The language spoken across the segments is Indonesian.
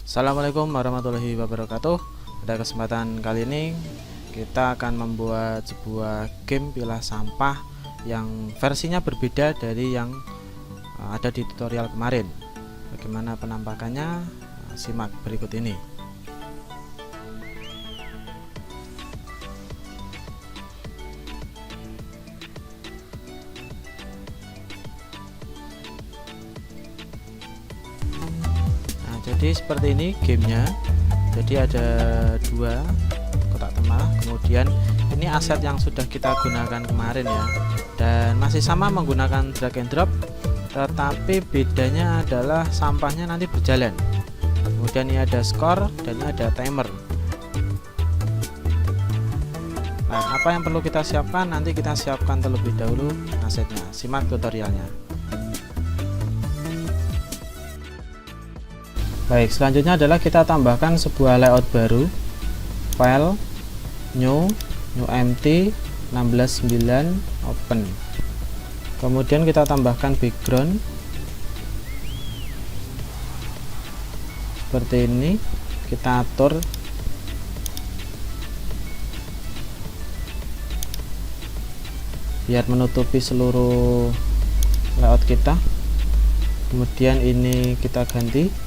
Assalamualaikum warahmatullahi wabarakatuh. Pada kesempatan kali ini kita akan membuat sebuah game pilah sampah yang versinya berbeda dari yang ada di tutorial kemarin. Bagaimana penampakannya? Simak berikut ini. Jadi seperti ini gamenya. Jadi ada dua kotak temah, kemudian ini aset yang sudah kita gunakan kemarin ya, dan masih sama menggunakan drag and drop, tetapi bedanya adalah sampahnya nanti berjalan. Kemudian ini ada skor dan ini ada timer. Nah, apa yang perlu kita siapkan? Nanti kita siapkan terlebih dahulu asetnya. Simak tutorialnya. Baik, selanjutnya adalah kita tambahkan sebuah layout baru, file new empty 16:9 open. Kemudian kita tambahkan background seperti ini, kita atur biar menutupi seluruh layout kita. Kemudian ini kita ganti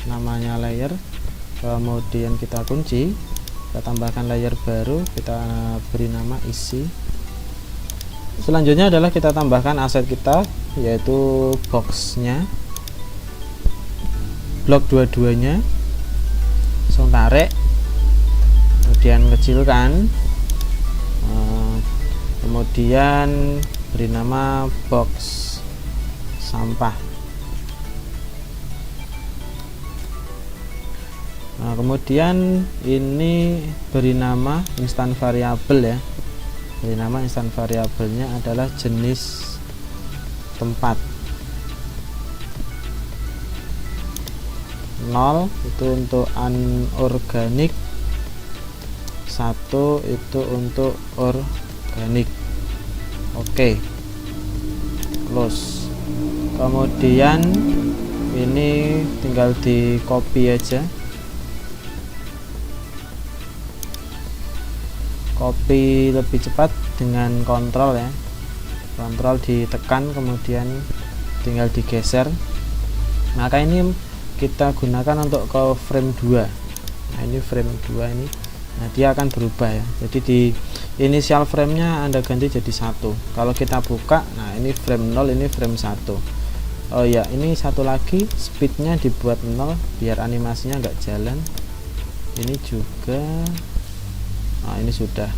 namanya layer, kemudian kita kunci, kita tambahkan layer baru, kita beri nama isi. Selanjutnya adalah kita tambahkan aset kita, yaitu boxnya, blok dua-duanya, langsung tarik, kemudian kecilkan, kemudian beri nama box sampah. Nah, kemudian ini beri nama instan variabel ya. Beri nama instan variabelnya adalah jenis tempat. 0 itu untuk anorganik, 1 itu untuk organik. Oke. Close. Kemudian ini tinggal di copy aja. Copy lebih cepat dengan kontrol ya, kontrol ditekan kemudian tinggal digeser. Maka ini kita gunakan untuk ke frame 2. Nah, ini frame 2 ini, nah dia akan berubah ya, jadi di inisial framenya Anda ganti jadi 1. Kalau kita buka, nah ini frame 0, ini frame 1. Oh ya, ini satu lagi, speednya dibuat 0 biar animasinya nggak jalan. Ini juga, nah ini sudah.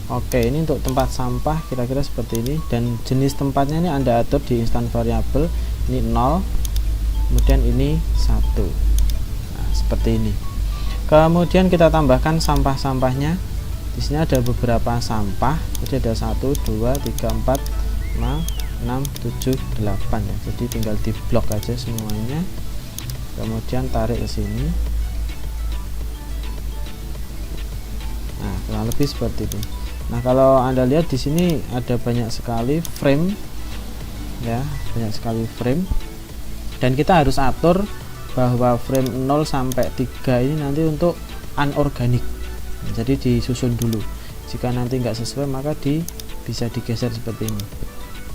Oke, ini untuk tempat sampah kira-kira seperti ini, dan jenis tempatnya ini Anda atur di instant variable. Ini 0, kemudian ini 1. Nah, seperti ini. Kemudian kita tambahkan sampah-sampahnya. Di sini ada beberapa sampah. Jadi ada 1, 2, 3, 4, 5, 6, 7, 8 ya. Jadi tinggal di blok aja semuanya. Kemudian tarik ke sini. Nah, kurang lebih seperti itu. Nah, kalau Anda lihat di sini ada banyak sekali frame ya, banyak sekali frame, dan kita harus atur bahwa frame 0 sampai 3 ini nanti untuk anorganik. Nah, jadi disusun dulu. Jika nanti nggak sesuai maka bisa digeser seperti ini.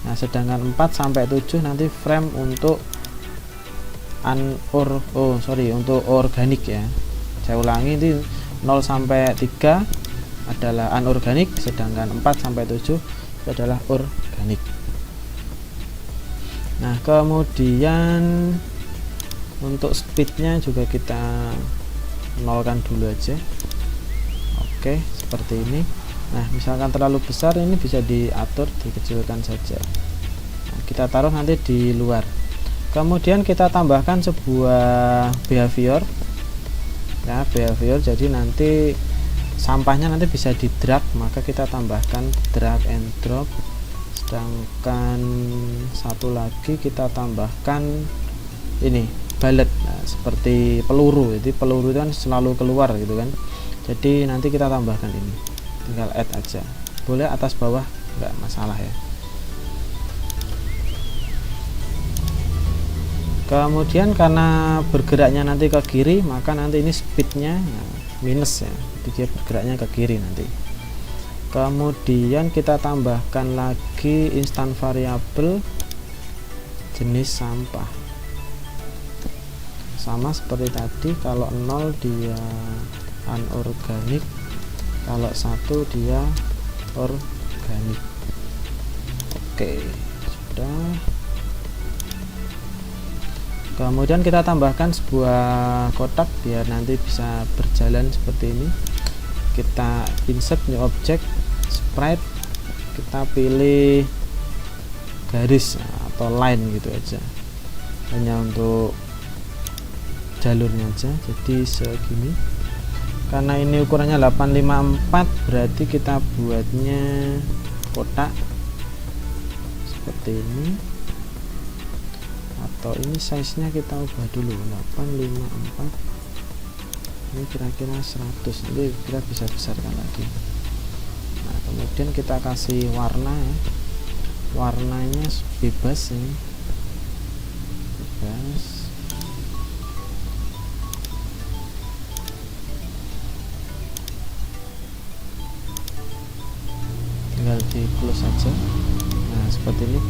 Nah, sedangkan 4 sampai 7 nanti frame untuk untuk organik ya. Saya ulangi, itu 0 sampai 3 adalah anorganik, sedangkan 4 sampai 7 itu adalah organik. Nah, kemudian untuk speednya juga kita nolkan dulu aja. Oke, seperti ini. Nah, misalkan terlalu besar, ini bisa diatur, dikecilkan saja. Nah, kita taruh nanti di luar. Kemudian kita tambahkan sebuah behavior ya, behavior. Jadi nanti sampahnya nanti bisa di drag, maka kita tambahkan drag and drop. Sedangkan satu lagi kita tambahkan ini bullet. Nah, seperti peluru. Jadi peluru itu kan selalu keluar gitu kan. Jadi nanti kita tambahkan ini, tinggal add aja, boleh atas bawah nggak masalah ya. Kemudian karena bergeraknya nanti ke kiri, maka nanti ini speednya minus ya, jadi dia bergeraknya ke kiri nanti. Kemudian kita tambahkan lagi instant variable jenis sampah, sama seperti tadi. Kalau 0 dia anorganik, kalau 1 dia organik. Oke, sudah. Kemudian kita tambahkan sebuah kotak biar nanti bisa berjalan seperti ini. Kita insert new object, sprite, kita pilih garis atau line gitu aja, hanya untuk jalurnya aja, jadi segini. Karena ini ukurannya 854, berarti kita buatnya kotak seperti ini, atau ini size nya kita ubah dulu 854, ini kira-kira 100, nanti kita bisa besarkan lagi. Nah kemudian kita kasih warna ya, warnanya bebas ini, bebas. Tinggal di close saja. Nah seperti ini.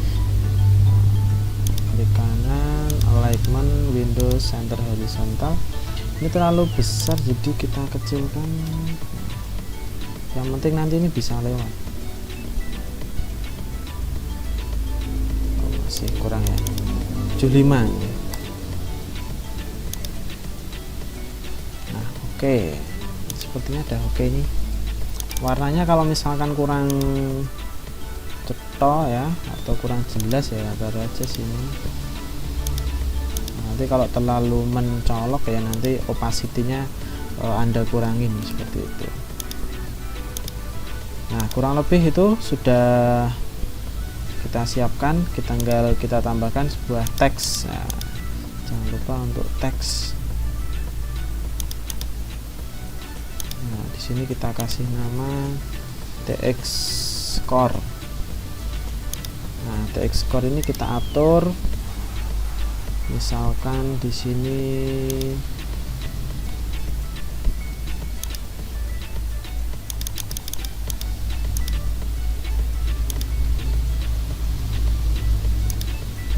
Klik kanan, alignment, Windows, center horizontal. Ini terlalu besar, jadi kita kecilkan. Yang penting nanti ini bisa lewat. Masih kurang ya, 75. Nah oke, sepertinya udah oke ini. Warnanya kalau misalkan kurang cetok ya, atau kurang jelas ya, taruh aja sini. Nanti kalau terlalu mencolok ya, nanti opacity-nya Anda kurangin seperti itu. Nah kurang lebih itu sudah kita siapkan. Kita tinggal kita tambahkan sebuah teks. Nah, jangan lupa untuk teks. Nah di sini kita kasih nama TX Core. Nah TX Core ini kita atur, misalkan di sini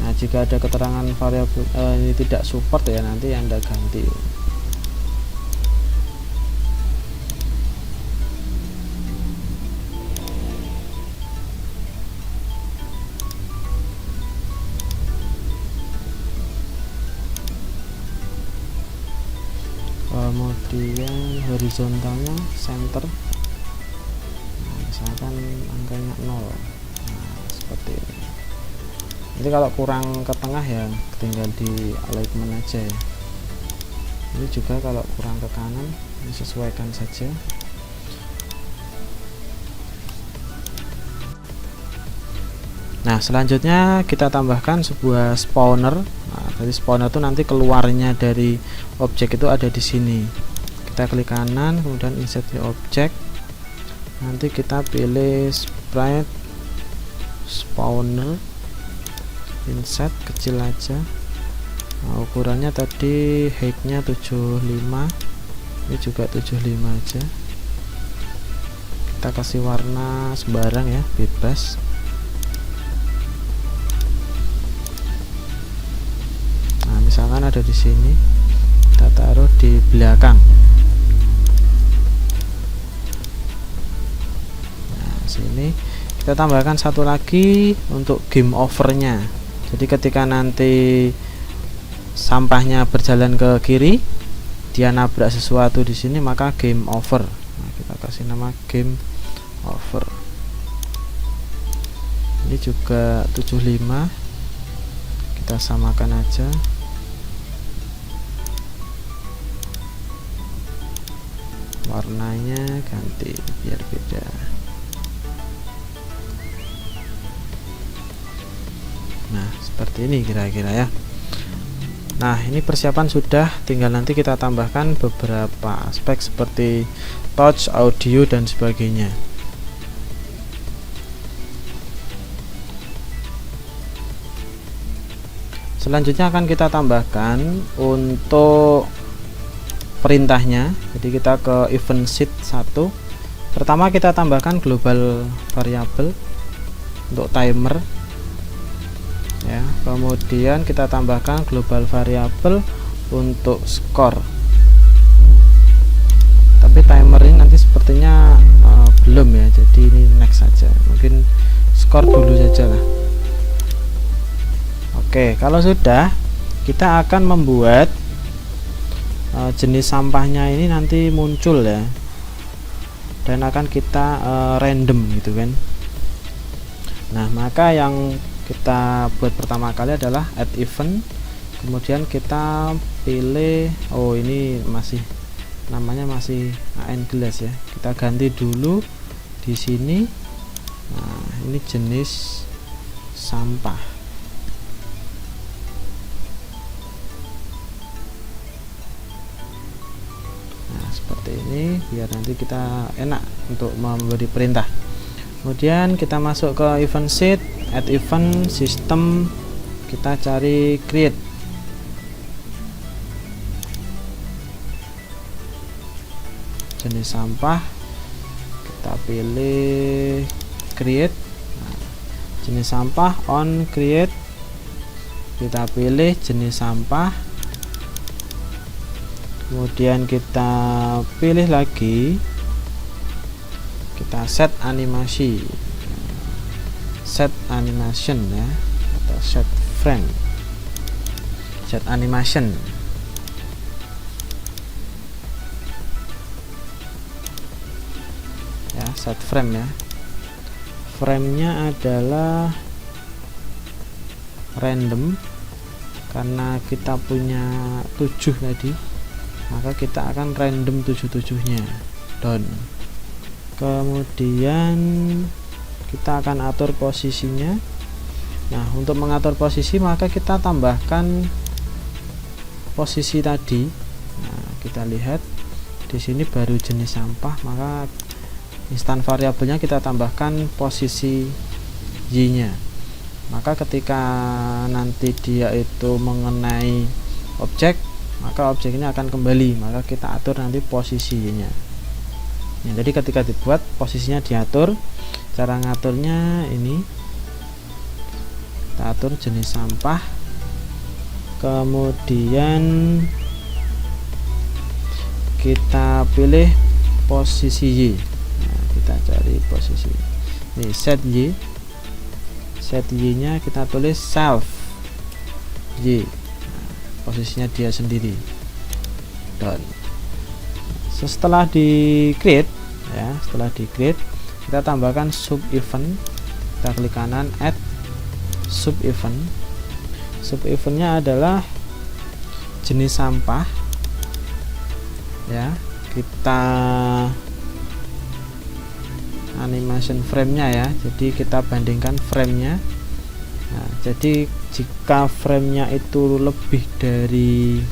nah jika ada keterangan variabel ini tidak support ya, nanti Anda ganti. Kemudian horizontalnya center, nah, misalkan angkanya 0. Nah seperti ini. Nanti kalau kurang ke tengah ya tinggal di alignment aja ya. Ini juga kalau kurang ke kanan disesuaikan saja. Nah selanjutnya kita tambahkan sebuah spawner. Nah, dari spawner itu nanti keluarnya dari objek itu ada di sini. Kita klik kanan, kemudian insert the object. Nanti kita pilih sprite spawner, insert kecil aja. Nah, ukurannya tadi height-nya 75, ini juga 75 aja. Kita kasih warna sembarang ya, bebas. Nah misalkan ada di sini, kita taruh di belakang. Nah sini kita tambahkan satu lagi untuk game overnya. Jadi ketika nanti sampahnya berjalan ke kiri, dia nabrak sesuatu di sini, maka game over. Nah, kita kasih nama game over. Ini juga 75, kita samakan aja. Warnanya ganti biar beda. Nah seperti ini kira-kira ya. Nah ini persiapan sudah, tinggal nanti kita tambahkan beberapa aspek seperti touch, audio dan sebagainya. Selanjutnya akan kita tambahkan untuk perintahnya. Jadi kita ke event sheet 1. Pertama kita tambahkan global variable untuk timer ya, kemudian kita tambahkan global variable untuk skor. Tapi timer ini nanti sepertinya belum ya, jadi ini next saja, mungkin skor dulu saja lah. Oke, kalau sudah, kita akan membuat jenis sampahnya ini nanti muncul ya, dan akan kita random gitu kan. Nah, maka yang kita buat pertama kali adalah add event, kemudian kita pilih, oh ini masih namanya masih AN glass ya, kita ganti dulu di sini. Nah, ini jenis sampah. Seperti ini biar nanti kita enak untuk memberi perintah. Kemudian kita masuk ke event sheet, add event, system, kita cari create. Jenis sampah kita pilih create. Nah, jenis sampah on create, kita pilih jenis sampah. Kemudian kita pilih lagi, kita set animasi, set animation ya, atau set frame, set animation. Ya, set frame ya. Framenya adalah random karena kita punya 7 tadi, maka kita akan random 7-7-nya done. Kemudian kita akan atur posisinya. Nah, untuk mengatur posisi maka kita tambahkan posisi tadi. Nah, kita lihat di sini baru jenis sampah, maka instan variabelnya kita tambahkan posisi y-nya. Maka ketika nanti dia itu mengenai objek, maka objek ini akan kembali, maka kita atur nanti posisinya ya. Jadi ketika dibuat posisinya diatur. Cara ngaturnya ini, kita atur jenis sampah, kemudian kita pilih posisi y. Nah, kita cari posisi ini, set y, set y nya kita tulis self y, posisinya dia sendiri done. Setelah di create ya, setelah di create kita tambahkan sub event, kita klik kanan add sub event. Sub eventnya adalah jenis sampah ya, kita animation frame-nya ya, jadi kita bandingkan frame-nya. Nah, jadi jika frame-nya itu lebih dari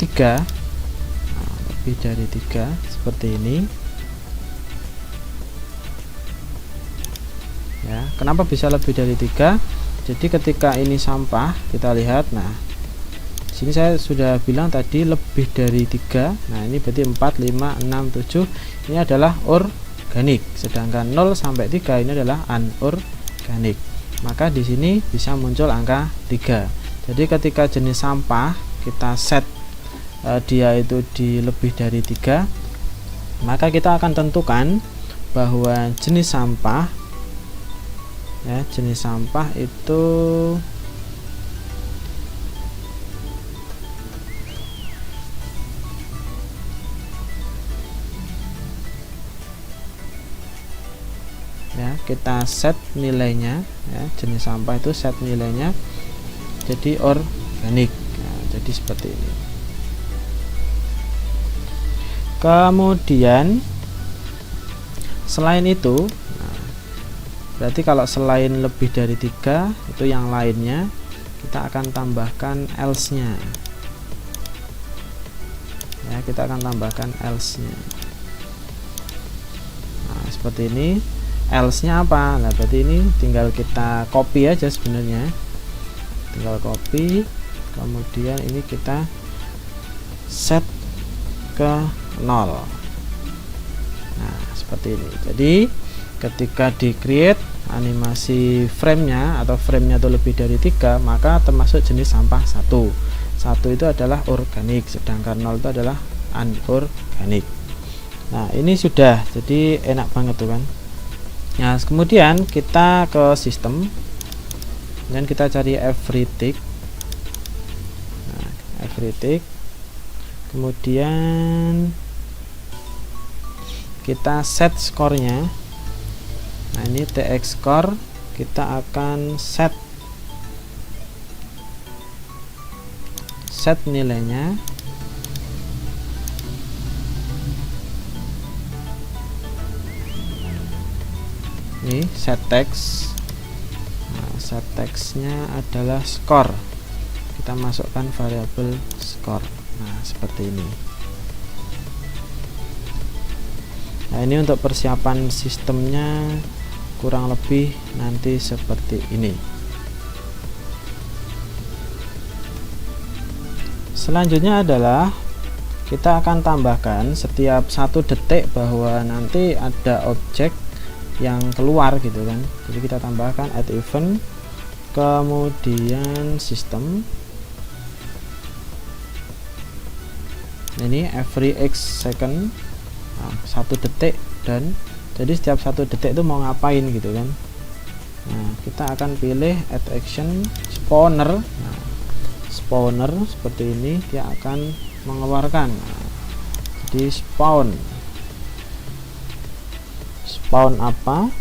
3, nah, lebih dari 3 seperti ini ya. Kenapa bisa lebih dari 3? Jadi ketika ini sampah, kita lihat, nah sini saya sudah bilang tadi lebih dari 3. Nah, ini berarti 4, 5, 6, 7 ini adalah organik, sedangkan 0 sampai 3 ini adalah anorganik. Maka di sini bisa muncul angka 3. Jadi ketika jenis sampah kita set dia itu di lebih dari 3, maka kita akan tentukan bahwa jenis sampah ya, jenis sampah itu ya, kita set nilainya ya, jenis sampah itu set nilainya jadi organik. Nah, jadi seperti ini. Kemudian selain itu, nah, berarti kalau selain lebih dari 3 itu yang lainnya kita akan tambahkan else nya ya, kita akan tambahkan else nya. Nah, seperti ini. Else nya apa? Nah, berarti ini tinggal kita copy aja sebenarnya. tinggal copy, kemudian ini kita set ke 0. Nah seperti ini. Jadi ketika di create animasi framenya atau framenya itu lebih dari 3, maka termasuk jenis sampah 1 itu adalah organik, sedangkan 0 itu adalah anorganik. Nah ini sudah, jadi enak banget tuh kan. Nah kemudian kita ke sistem dan kita cari every tick. Nah, every tick, kemudian kita set skornya. Nah ini TX score, kita akan set nilainya. Ini set text. Nah, set textnya adalah skor, kita masukkan variabel skor. Nah seperti ini. Nah ini untuk persiapan sistemnya kurang lebih nanti seperti ini. Selanjutnya adalah kita akan tambahkan setiap 1 detik bahwa nanti ada objek yang keluar gitu kan. Jadi kita tambahkan add event, kemudian sistem. Ini every x second, 1 detik, dan jadi setiap 1 detik itu mau ngapain gitu kan. Nah kita akan pilih add action spawner. Nah, spawner seperti ini, dia akan mengeluarkan. Nah, jadi spawn apa,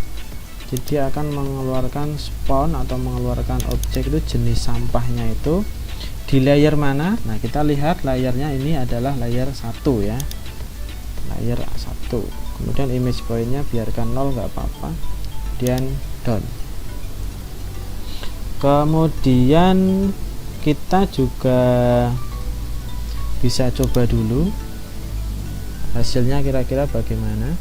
jadi dia akan mengeluarkan spawn atau mengeluarkan objek itu jenis sampahnya itu di layer mana. Nah kita lihat layarnya ini adalah layer 1 ya, layer 1. Kemudian image pointnya biarkan 0 nggak apa-apa, kemudian down. Kemudian kita juga bisa coba dulu hasilnya kira-kira bagaimana.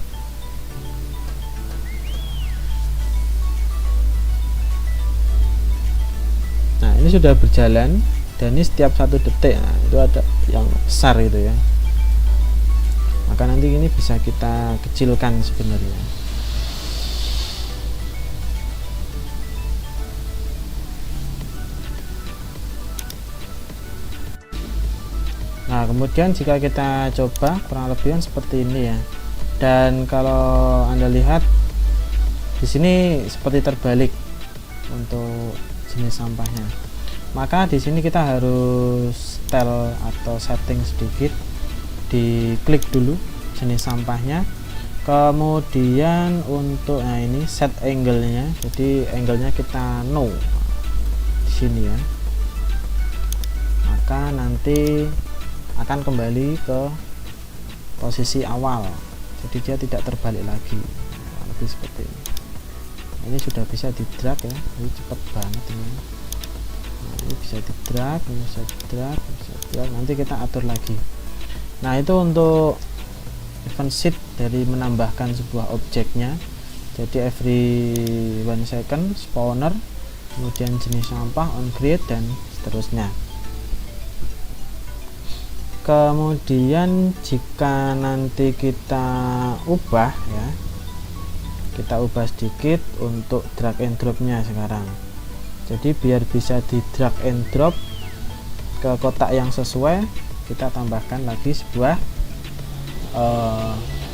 Nah ini sudah berjalan dan ini setiap 1 detik. Nah itu ada yang besar gitu ya, maka nanti ini bisa kita kecilkan sebenarnya. Nah kemudian jika kita coba kurang lebih seperti ini ya, dan kalau Anda lihat di sini seperti terbalik untuk jenis sampahnya, maka di sini kita harus setel atau setting sedikit, diklik dulu jenis sampahnya, kemudian untuk nah ini set angle-nya, jadi angle-nya kita no di sini ya, maka nanti akan kembali ke posisi awal, jadi dia tidak terbalik lagi. Nah, lebih seperti ini. Ini sudah bisa di drag ya, ini cepat banget ini. Nah, ini bisa di drag, ini bisa di drag, bisa di drag. Nanti kita atur lagi. Nah itu untuk event sheet dari menambahkan sebuah objeknya. Jadi every 1 second spawner, kemudian jenis sampah, on create, dan seterusnya. Kemudian jika nanti kita ubah ya, kita ubah sedikit untuk drag and dropnya sekarang. Jadi biar bisa di drag and drop ke kotak yang sesuai, kita tambahkan lagi sebuah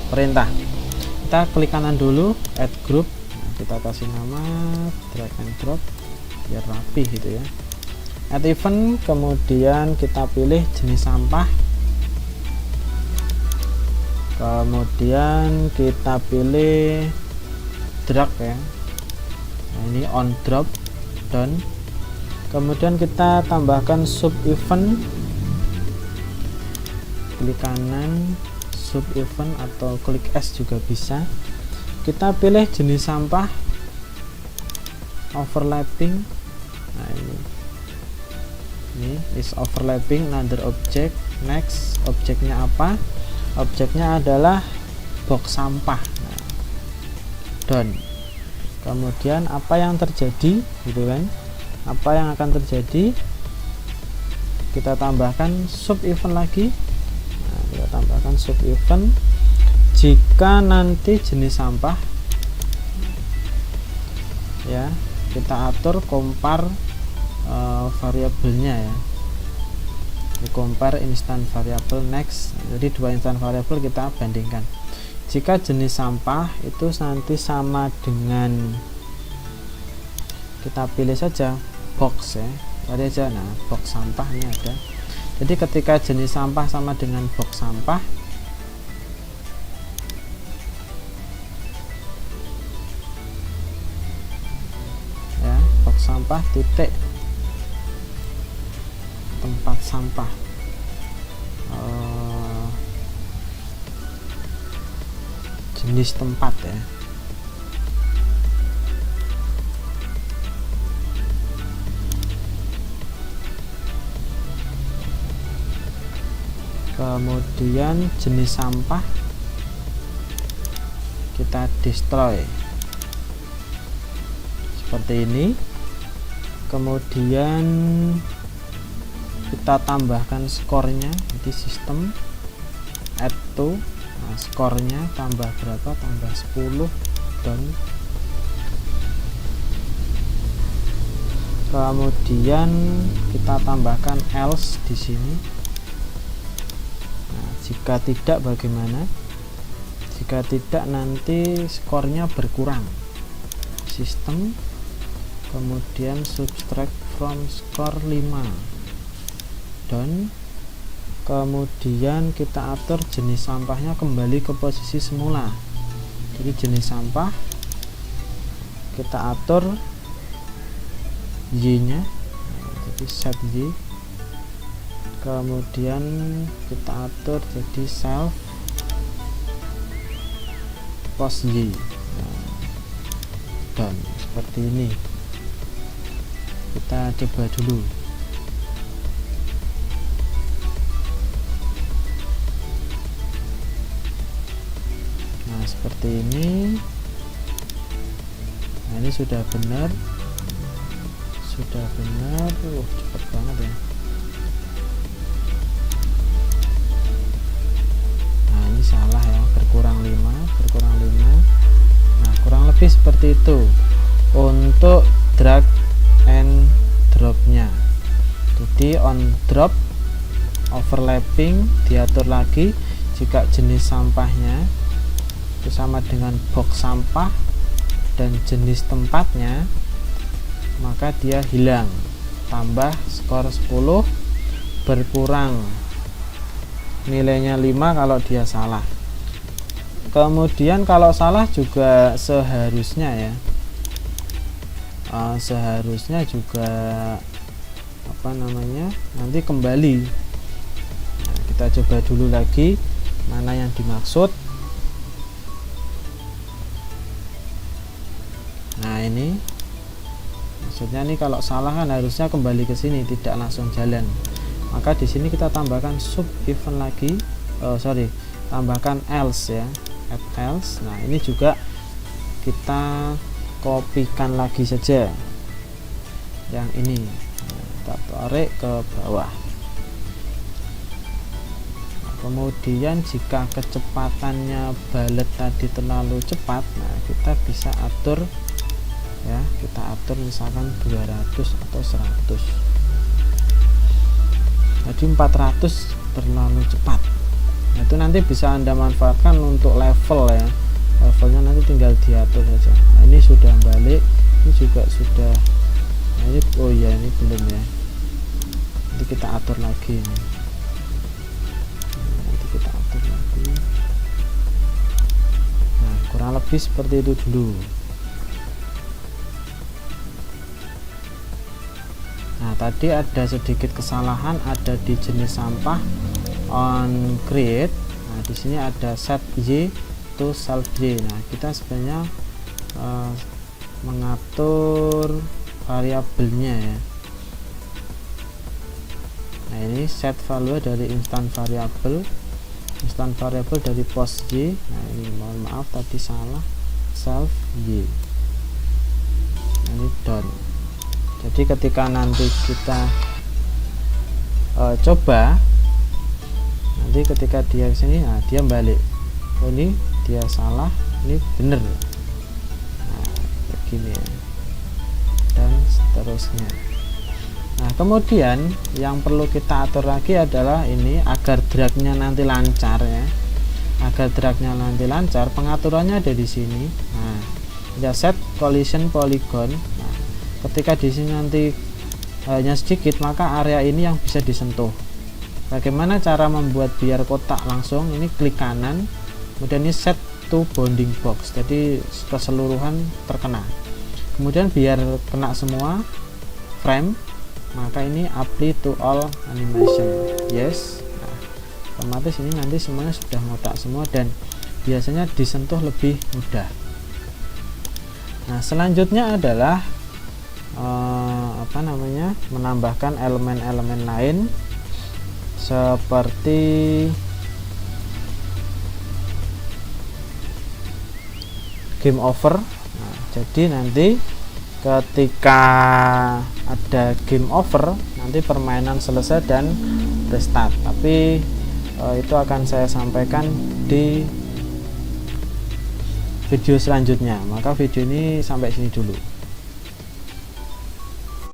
perintah. Kita klik kanan dulu, add group. Nah, kita kasih nama drag and drop biar rapi gitu ya. Add event, kemudian kita pilih jenis sampah, kemudian kita pilih drag ya. Nah, ini on drop, down. Kemudian kita tambahkan sub event, klik kanan, sub event atau klik S juga bisa. Kita pilih jenis sampah, overlapping. Nah ini is overlapping another object. Next, objeknya apa? Objeknya adalah box sampah. Nah, down. Kemudian apa yang terjadi gitu kan, apa yang akan terjadi? Kita tambahkan sub event lagi. Nah, kita tambahkan sub event jika nanti jenis sampah, ya, kita atur compare variabelnya, ya, di compare instant variable next. Jadi dua instant variable kita bandingkan. Jika jenis sampah itu nanti sama dengan, kita pilih saja box, ya, cari aja. Nah, box sampah ini ada. Jadi ketika jenis sampah sama dengan box sampah, ya, box sampah titik tempat sampah, jenis tempat, ya. Kemudian jenis sampah kita destroy seperti ini. Kemudian kita tambahkan skornya, jadi sistem add to. Nah, skornya tambah berapa? Tambah 10 done. Kemudian kita tambahkan else di sini. Nah, jika tidak bagaimana? Jika tidak nanti skornya berkurang. Sistem, kemudian subtract from score 5 done. Kemudian kita atur jenis sampahnya kembali ke posisi semula. Jadi jenis sampah kita atur y nya, jadi set y. Kemudian kita atur jadi self post y. Dan seperti ini. Kita coba dulu. Nah, seperti ini. Nah, ini sudah benar. Sudah benar. Cepat banget, ya. Nah, ini salah, ya. Berkurang 5, berkurang 5. Nah, kurang lebih seperti itu untuk drag and drop-nya. Jadi on drop overlapping diatur lagi. Jika jenis sampahnya itu sama dengan box sampah dan jenis tempatnya, maka dia hilang. Tambah skor 10, berkurang nilainya 5 kalau dia salah. Kemudian kalau salah juga seharusnya, ya, seharusnya juga apa namanya, nanti kembali. Nah, kita coba dulu lagi mana yang dimaksud. Nah, ini maksudnya nih, kalau salah kan harusnya kembali ke sini, tidak langsung jalan. Maka di sini kita tambahkan sub event lagi, tambahkan else, ya, add else. Nah, ini juga kita kopikan lagi saja yang ini. Nah, kita tarik ke bawah. Nah, kemudian jika kecepatannya balet tadi terlalu cepat, nah, kita bisa atur, ya, kita atur misalkan 200 atau 100. Jadi 400 terlalu cepat. Nah, itu nanti bisa Anda manfaatkan untuk level, ya. Levelnya nanti tinggal diatur saja. Nah, ini sudah balik, ini juga sudah. Nah, ini, oh ya, ini belum, ya. Nanti kita atur lagi ini. Nanti kita atur lagi. Nah, kurang lebih seperti itu dulu. Nah, tadi ada sedikit kesalahan, ada di jenis sampah on create. Nah, di sini ada set y to self y. Nah, kita sebenarnya mengatur variabelnya, ya. Nah, ini set value dari instant variable dari post y. Nah, ini mohon maaf tadi salah, self y. Nah, ini done. Jadi ketika nanti kita coba, nanti ketika dia sini, nah dia balik, oh ini dia salah, ini bener, nah begini ya, dan seterusnya. Nah kemudian yang perlu kita atur lagi adalah ini agar dragnya nanti lancar ya, agar dragnya nanti lancar, pengaturannya ada di sini. Nah ya, set collision polygon. Nah, ketika di sini nanti hanya sedikit, maka area ini yang bisa disentuh. Bagaimana cara membuat biar kotak langsung? Ini klik kanan, kemudian ini set to bounding box, jadi keseluruhan terkena. Kemudian biar kena semua frame, maka ini apply to all animation, yes. Nah, otomatis ini nanti semuanya sudah ngotak semua dan biasanya disentuh lebih mudah. Nah selanjutnya adalah menambahkan elemen-elemen lain seperti game over. Nah, jadi nanti ketika ada game over, nanti permainan selesai dan restart, tapi itu akan saya sampaikan di video selanjutnya. Maka video ini sampai sini dulu.